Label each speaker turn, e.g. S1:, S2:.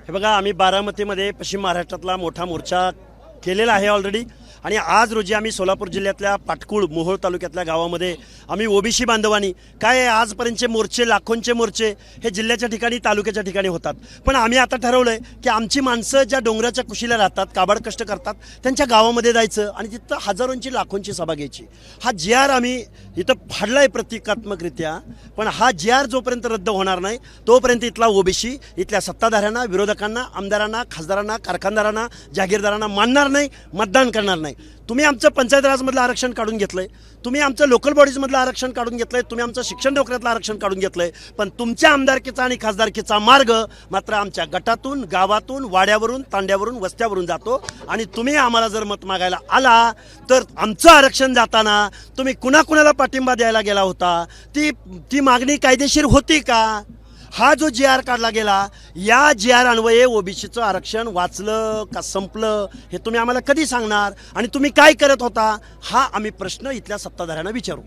S1: हे बघा, आम्ही बारामतीमध्ये पश्चिम महाराष्ट्रातला मोठा मोर्चा केलेला आहे ऑलरेडी. आणि आज रोजी आम्ही सोलापूर जिल्ह्यातल्या पाटकुळ मोहोळ तालुक्यातल्या गावामध्ये आम्ही ओबीसी बांधवांनी काय आहे, आजपर्यंतचे मोर्चे, लाखोंचे मोर्चे हे जिल्ह्याच्या ठिकाणी, तालुक्याच्या ठिकाणी होतात. पण आम्ही आता ठरवलं आहे की आमची माणसं ज्या डोंगराच्या कुशीला राहतात, काबाड कष्ट करतात, त्यांच्या गावामध्ये जायचं आणि तिथं हजारोंची, लाखोंची सभा घ्यायची. हा जी आर आम्ही इथं फाडला आहे प्रतिकात्मकरित्या. पण हा जी आर जोपर्यंत रद्द होणार नाही तोपर्यंत इथला ओबीसी इथल्या सत्ताधाऱ्यांना, विरोधकांना, आमदारांना, खासदारांना, कारखानदारांना, जागीरदारांना मानणार नाही, मतदान करणार नाही. तुम्ही आमचं पंचायत राजमधलं आरक्षण काढून घेतलंय, तुम्ही आमचं लोकल बॉडीजमधलं आरक्षण काढून घेतलंय, तुम्ही आमचं शिक्षण नोकऱ्यातलं आरक्षण काढून घेतलंय. पण तुमच्या आमदारकीचा आणि खासदारकीचा मार्ग मात्र आमच्या गटातून, गावातून, वाड्यावरून, तांड्यावरून, वस्त्यावरून जातो. आणि तुम्ही आम्हाला जर मत मागायला आला तर आमचं आरक्षण जाताना तुम्ही कुणाकुणाला पाठिंबा द्यायला गेला होता, ती मागणी कायदेशीर होती का? हा जो जी आर काढला गेला, या जी आर अन्वये ओबीसीचं आरक्षण वाचलं का संपलं हे तुम्ही आम्हाला कधी सांगणार? आणि तुम्ही काय करत होता हा आम्ही प्रश्न इथल्या सत्ताधाऱ्यांना विचारू.